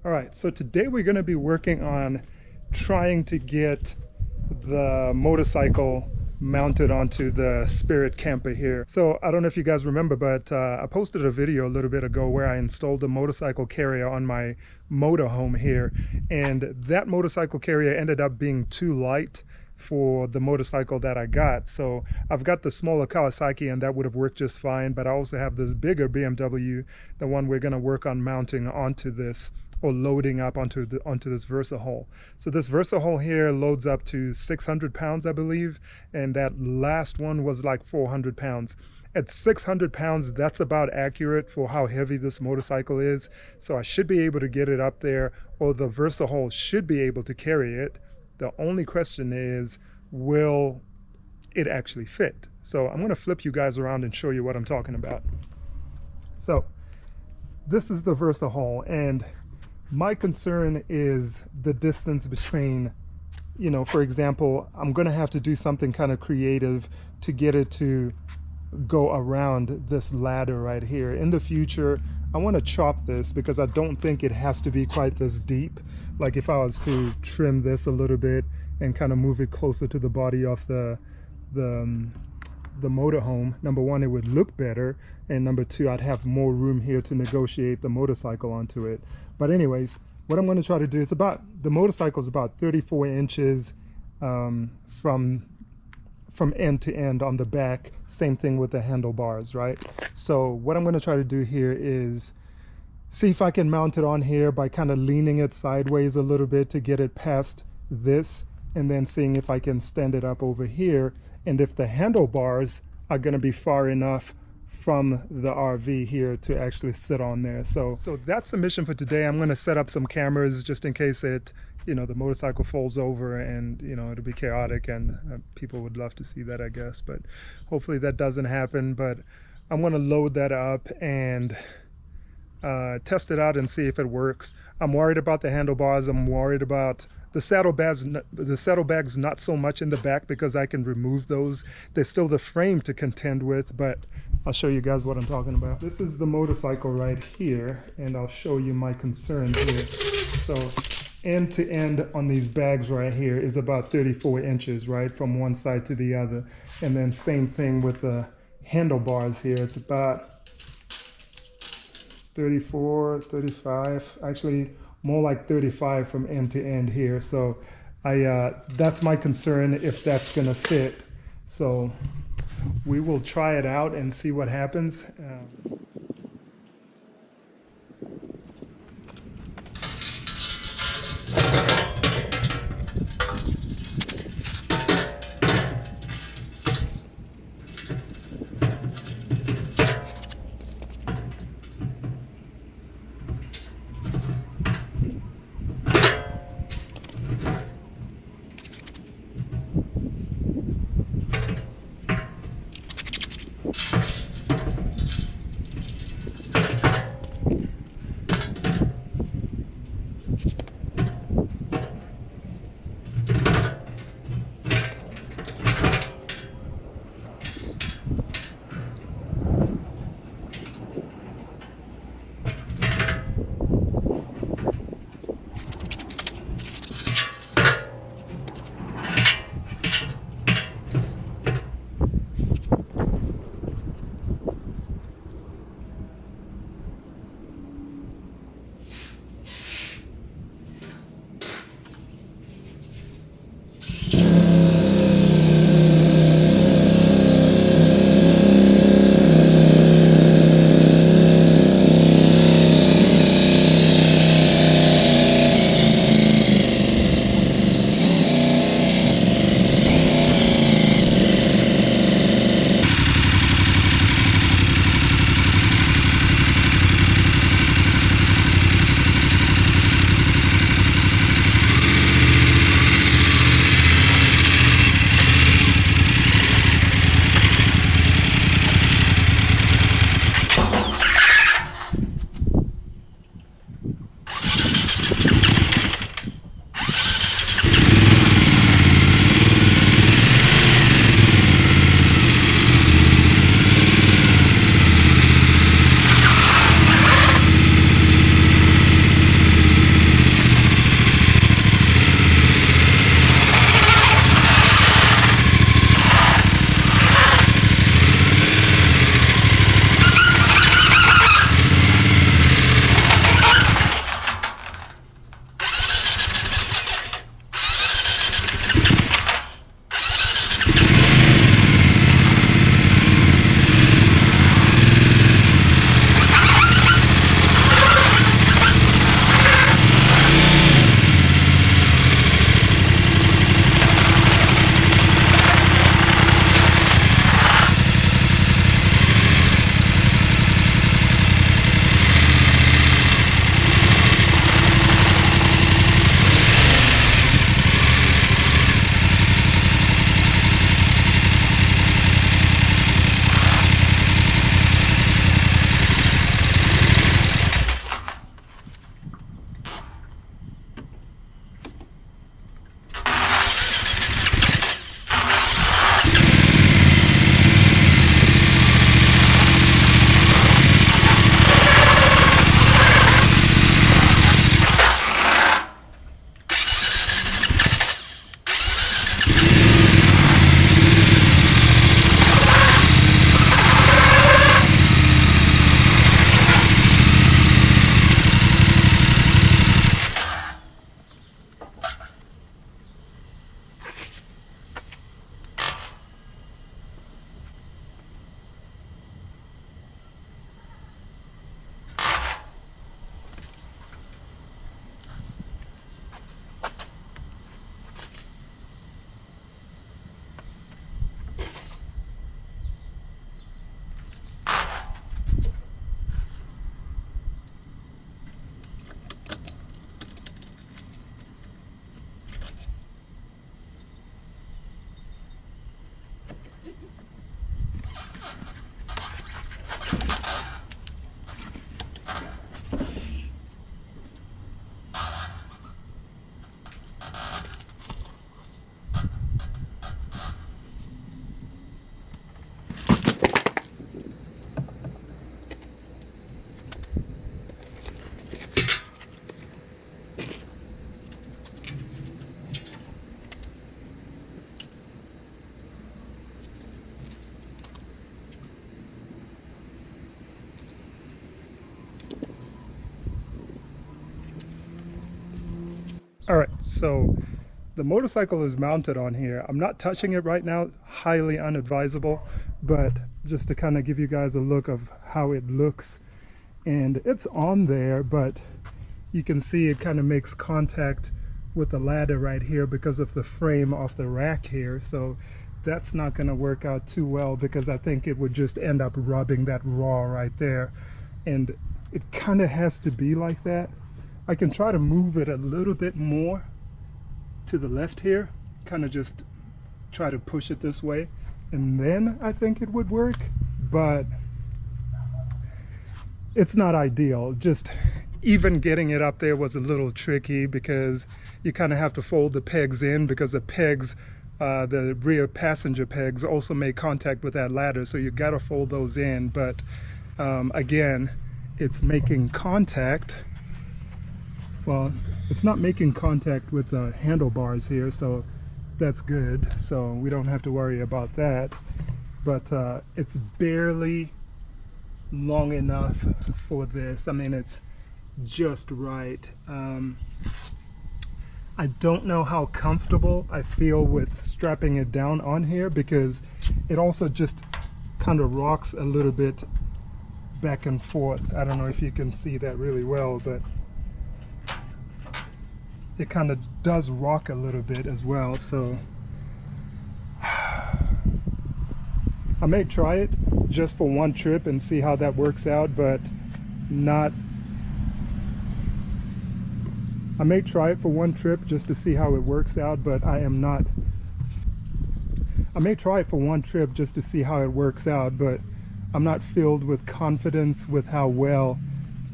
All right, so today we're going to be working on trying to get the motorcycle mounted onto the Sprit camper here. So I don't know if you guys remember, but I posted a video a little bit ago where I installed a motorcycle carrier on my motorhome here, and that motorcycle carrier ended up being too light for the motorcycle that I got. So I've got the smaller Kawasaki and that would have worked just fine, but I also have this bigger BMW, the one we're going to work on mounting onto this, or loading up onto this Versahaul. So this Versahaul here loads up to 600 pounds, I believe, and that last one was like 400 pounds. At 600 pounds, that's about accurate for how heavy this motorcycle is. So I should be able to get it up there, or the Versahaul should be able to carry it. The only question is, will it actually fit? So I'm going to flip you guys around and show you what I'm talking about. So this is the Versahaul, and my concern is the distance between, you know, for example, I'm going to have to do something kind of creative to get it to go around this ladder right here. In the future, I want to chop this because I don't think it has to be quite this deep. Like if I was to trim this a little bit and kind of move it closer to the body of the motorhome, number one, it would look better, and number two, I'd have more room here to negotiate the motorcycle onto it. But anyways, what I'm going to try to do, the motorcycle is about 34 inches from end to end on the back. Same thing with the handlebars, right? So what I'm going to try to do here is see if I can mount it on here by kind of leaning it sideways a little bit to get it past this, and then seeing if I can stand it up over here, and if the handlebars are going to be far enough from the RV here to actually sit on there. So that's the mission for today. I'm going to set up some cameras just in case it, you know, the motorcycle falls over, and you know, it'll be chaotic, and people would love to see that, I guess, but hopefully that doesn't happen. But I'm going to load that up and test it out and see if it works. I'm worried about the handlebars. I'm worried about the saddlebags not so much in the back because I can remove those. There's still the frame to contend with, but I'll show you guys what I'm talking about. This is the motorcycle right here, and I'll show you my concern here. So end to end on these bags right here is about 34 inches, right, from one side to the other. And then same thing with the handlebars here. It's about 34, 35, actually more like 35 from end to end here. So that's my concern, if that's gonna fit. So we will try it out and see what happens. So the motorcycle is mounted on here. I'm not touching it right now, highly unadvisable, but just to kind of give you guys a look of how it looks. And it's on there, but you can see it kind of makes contact with the ladder right here because of the frame off the rack here. So that's not going to work out too well, because I think it would just end up rubbing that raw right there. And it kind of has to be like that. I can try to move it a little bit more to the left here, kind of just try to push it this way, and then I think it would work, but it's not ideal. Just even getting it up there was a little tricky, because you kind of have to fold the pegs in, because the pegs, the rear passenger pegs, also make contact with that ladder, so you got to fold those in. But again, it's making contact. Well, it's not making contact with the handlebars here, so that's good. So we don't have to worry about that. But it's barely long enough for this. I mean, it's just right. I don't know how comfortable I feel with strapping it down on here, because it also just kind of rocks a little bit back and forth. I don't know if you can see that really well, but it kind of does rock a little bit as well. So I may try it just for one trip and see how that works out, but not. I may try it for one trip just to see how it works out, but I am not. I may try it for one trip just to see how it works out, but I'm not filled with confidence with how well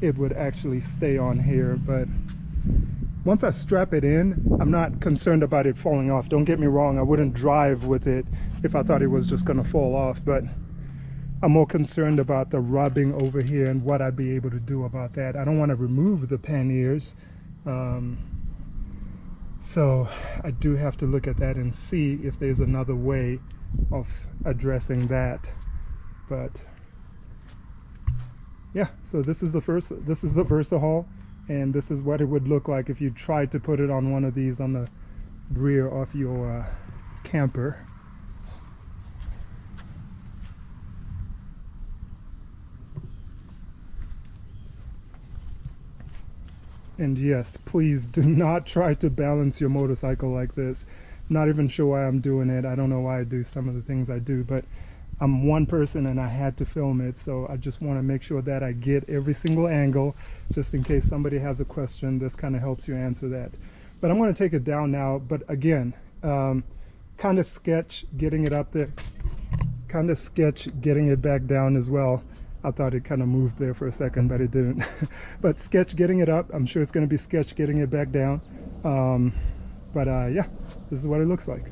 it would actually stay on here. But once I strap it in, I'm not concerned about it falling off. Don't get me wrong, I wouldn't drive with it if I thought it was just gonna fall off, but I'm more concerned about the rubbing over here and what I'd be able to do about that. I don't want to remove the panniers, so I do have to look at that and see if there's another way of addressing that. But yeah, so this is the Versahaul, and this is what it would look like if you tried to put it on one of these on the rear of your camper. And yes, please do not try to balance your motorcycle like this. Not even sure why I'm doing it. I don't know why I do some of the things I do, but I'm one person and I had to film it, so I just want to make sure that I get every single angle, just in case somebody has a question. This kind of helps you answer that. But I'm going to take it down now, but again, kind of sketch getting it up there, kind of sketch getting it back down as well. I thought it kind of moved there for a second, but it didn't. But sketch getting it up. I'm sure it's going to be sketch getting it back down. Yeah, this is what it looks like.